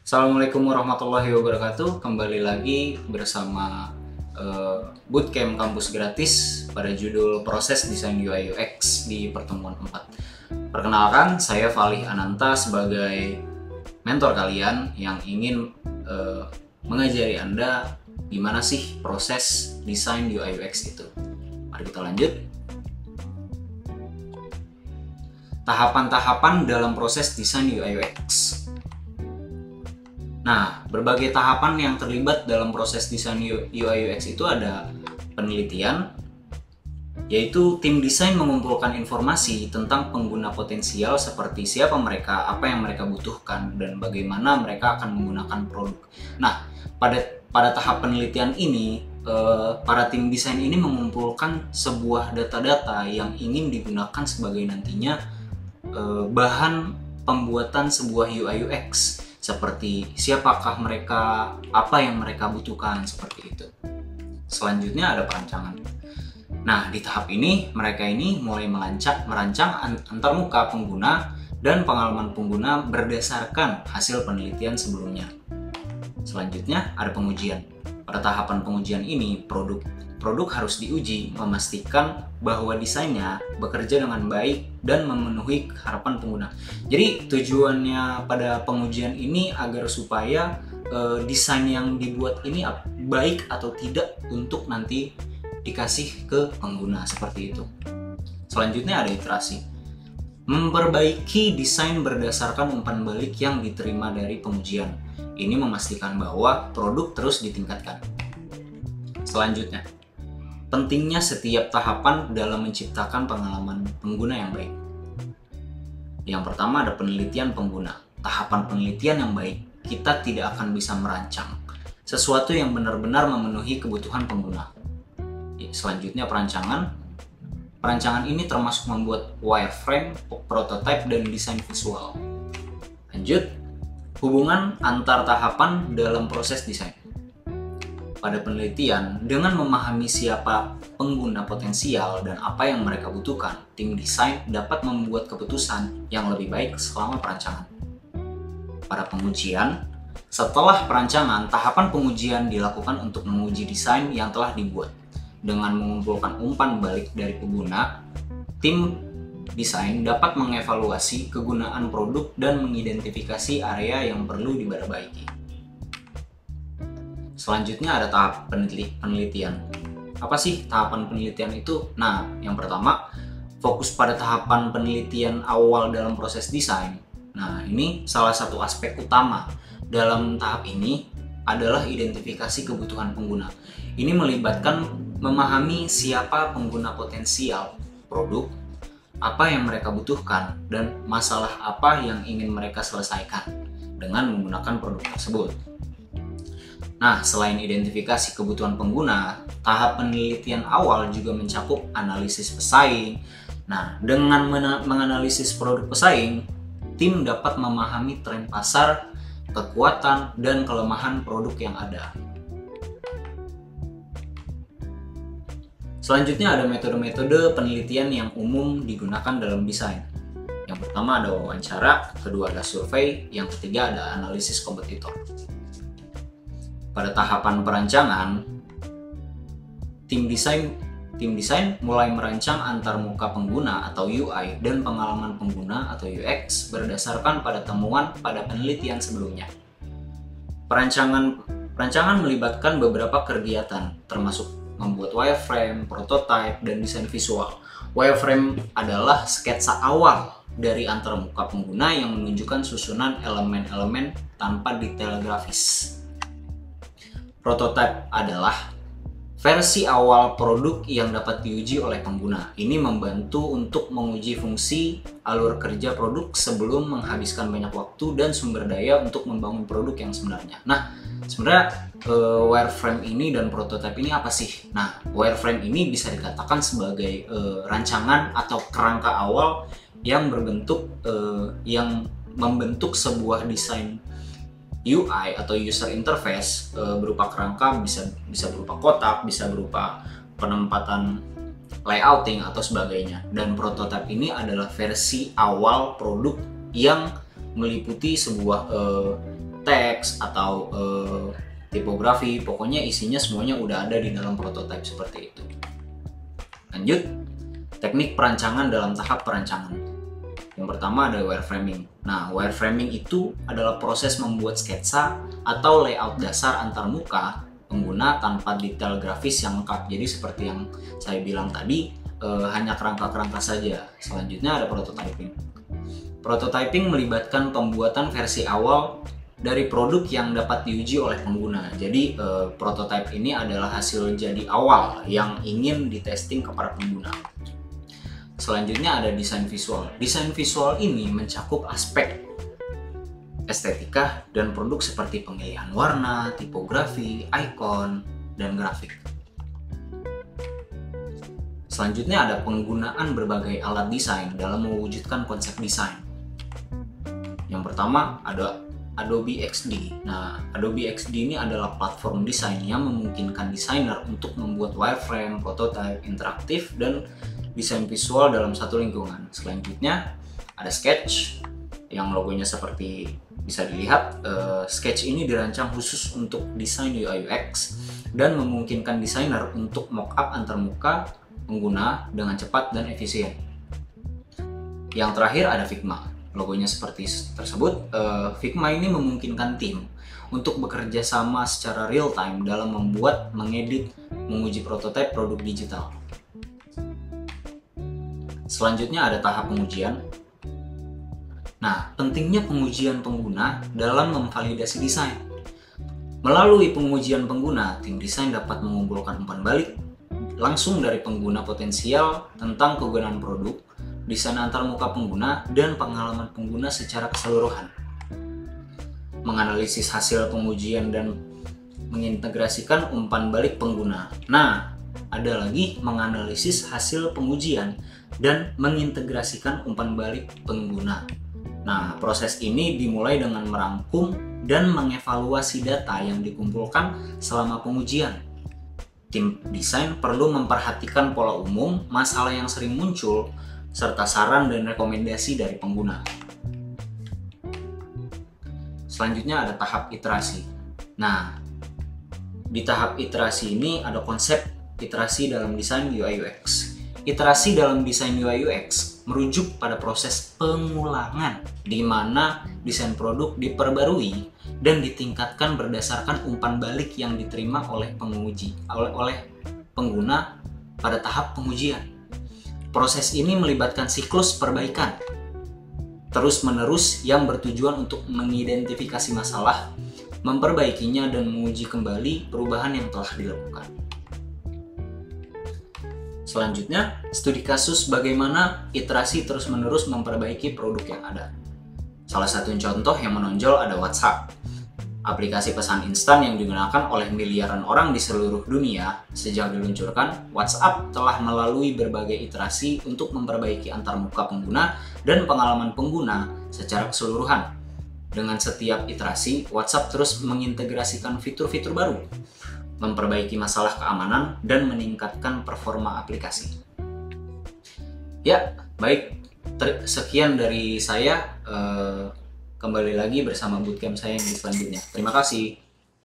Assalamualaikum warahmatullahi wabarakatuh. Kembali lagi bersama Bootcamp Kampus Gratis pada judul Proses Desain UI UX di pertemuan 4. Perkenalkan, saya Falih Ananta sebagai mentor kalian yang ingin mengajari Anda gimana sih proses desain UI UX itu. Mari kita lanjut. Tahapan-tahapan dalam proses desain UI UX. Nah, berbagai tahapan yang terlibat dalam proses desain UI UX itu ada penelitian, yaitu tim desain mengumpulkan informasi tentang pengguna potensial seperti siapa mereka, apa yang mereka butuhkan, dan bagaimana mereka akan menggunakan produk. Nah, pada tahap penelitian ini, para tim desain ini mengumpulkan sebuah data-data yang ingin digunakan sebagai nantinya bahan pembuatan sebuah UI UX. Seperti siapakah mereka, apa yang mereka butuhkan, seperti itu. Selanjutnya ada perancangan. Nah, di tahap ini mereka ini mulai merancang antarmuka pengguna dan pengalaman pengguna berdasarkan hasil penelitian sebelumnya. Selanjutnya ada pengujian. Pada tahapan pengujian ini, produk harus diuji, memastikan bahwa desainnya bekerja dengan baik dan memenuhi harapan pengguna. Jadi tujuannya pada pengujian ini agar supaya desain yang dibuat ini baik atau tidak untuk nanti dikasih ke pengguna, seperti itu. Selanjutnya ada iterasi. Memperbaiki desain berdasarkan umpan balik yang diterima dari pengujian. Ini memastikan bahwa produk terus ditingkatkan. Selanjutnya, pentingnya setiap tahapan dalam menciptakan pengalaman pengguna yang baik. Yang pertama ada penelitian pengguna. Tahapan penelitian yang baik, kita tidak akan bisa merancang sesuatu yang benar-benar memenuhi kebutuhan pengguna. Selanjutnya perancangan. Perancangan ini termasuk membuat wireframe, prototype, dan desain visual. Lanjut, hubungan antar tahapan dalam proses desain. Pada penelitian, dengan memahami siapa pengguna potensial dan apa yang mereka butuhkan, tim desain dapat membuat keputusan yang lebih baik selama perancangan. Pada pengujian, setelah perancangan, tahapan pengujian dilakukan untuk menguji desain yang telah dibuat. Dengan mengumpulkan umpan balik dari pengguna, tim desain dapat mengevaluasi kegunaan produk dan mengidentifikasi area yang perlu diperbaiki. Selanjutnya ada tahap penelitian. Apa sih tahapan penelitian itu? Nah, yang pertama, fokus pada tahapan penelitian awal dalam proses desain. Nah, ini salah satu aspek utama dalam tahap ini adalah identifikasi kebutuhan pengguna. Ini melibatkan memahami siapa pengguna potensial produk, apa yang mereka butuhkan, dan masalah apa yang ingin mereka selesaikan dengan menggunakan produk tersebut. Nah, selain identifikasi kebutuhan pengguna, tahap penelitian awal juga mencakup analisis pesaing. Nah, dengan menganalisis produk pesaing, tim dapat memahami tren pasar, kekuatan, dan kelemahan produk yang ada. Selanjutnya ada metode-metode penelitian yang umum digunakan dalam desain. Yang pertama ada wawancara, kedua ada survei, yang ketiga ada analisis kompetitor. Pada tahapan perancangan, tim desain mulai merancang antarmuka pengguna atau UI dan pengalaman pengguna atau UX berdasarkan pada temuan pada penelitian sebelumnya. Perancangan melibatkan beberapa kegiatan, termasuk membuat wireframe, prototype, dan desain visual. Wireframe adalah sketsa awal dari antarmuka pengguna yang menunjukkan susunan elemen-elemen tanpa detail grafis. Prototype adalah versi awal produk yang dapat diuji oleh pengguna. Ini membantu untuk menguji fungsi alur kerja produk sebelum menghabiskan banyak waktu dan sumber daya untuk membangun produk yang sebenarnya. Nah, sebenarnya wireframe ini dan prototype ini apa sih? Nah, wireframe ini bisa dikatakan sebagai rancangan atau kerangka awal yang yang membentuk sebuah desain UI atau user interface berupa kerangka, bisa berupa kotak, bisa berupa penempatan layouting atau sebagainya. Dan prototype ini adalah versi awal produk yang meliputi sebuah teks, teks atau tipografi, pokoknya isinya semuanya udah ada di dalam prototype seperti itu. Lanjut, teknik perancangan dalam tahap perancangan. Yang pertama ada wireframing. Nah, wireframing itu adalah proses membuat sketsa atau layout dasar antarmuka pengguna tanpa detail grafis yang lengkap. Jadi seperti yang saya bilang tadi, hanya kerangka-kerangka saja. Selanjutnya ada prototyping. Prototyping melibatkan pembuatan versi awal dari produk yang dapat diuji oleh pengguna. Jadi prototype ini adalah hasil jadi awal yang ingin ditesting kepada pengguna. Selanjutnya ada desain visual. Desain visual ini mencakup aspek estetika dan produk seperti pemilihan warna, tipografi, icon, dan grafik. Selanjutnya ada penggunaan berbagai alat desain dalam mewujudkan konsep desain. Yang pertama ada Adobe XD. Nah, Adobe XD ini adalah platform desain yang memungkinkan desainer untuk membuat wireframe, prototype, interaktif, dan desain visual dalam satu lingkungan. Selanjutnya ada Sketch yang logonya seperti bisa dilihat. Sketch ini dirancang khusus untuk desain UI UX dan memungkinkan desainer untuk mockup antarmuka pengguna dengan cepat dan efisien. Yang terakhir ada Figma. Logonya seperti tersebut. Figma ini memungkinkan tim untuk bekerja sama secara real time dalam membuat, mengedit, menguji prototipe produk digital. Selanjutnya ada tahap pengujian. Nah, pentingnya pengujian pengguna dalam memvalidasi desain. Melalui pengujian pengguna, tim desain dapat mengumpulkan umpan balik langsung dari pengguna potensial tentang kegunaan produk, desain antarmuka pengguna, dan pengalaman pengguna secara keseluruhan. Menganalisis hasil pengujian dan mengintegrasikan umpan balik pengguna. Nah, ada lagi menganalisis hasil pengujian dan mengintegrasikan umpan balik pengguna. Nah, proses ini dimulai dengan merangkum dan mengevaluasi data yang dikumpulkan selama pengujian. Tim desain perlu memperhatikan pola umum, masalah yang sering muncul, serta saran dan rekomendasi dari pengguna. Selanjutnya ada tahap iterasi. Nah, di tahap iterasi ini ada konsep iterasi dalam desain UI UX. Iterasi dalam desain UI UX merujuk pada proses pengulangan di mana desain produk diperbarui dan ditingkatkan berdasarkan umpan balik yang diterima oleh pengguna pada tahap pengujian. Proses ini melibatkan siklus perbaikan terus-menerus yang bertujuan untuk mengidentifikasi masalah, memperbaikinya, dan menguji kembali perubahan yang telah dilakukan. Selanjutnya, studi kasus bagaimana iterasi terus-menerus memperbaiki produk yang ada. Salah satu contoh yang menonjol ada WhatsApp. Aplikasi pesan instan yang digunakan oleh miliaran orang di seluruh dunia. Sejak diluncurkan, WhatsApp telah melalui berbagai iterasi untuk memperbaiki antarmuka pengguna dan pengalaman pengguna secara keseluruhan. Dengan setiap iterasi, WhatsApp terus mengintegrasikan fitur-fitur baru, memperbaiki masalah keamanan, dan meningkatkan performa aplikasi. Ya, baik. Sekian dari saya. Kembali lagi bersama bootcamp saya yang selanjutnya. Terima kasih.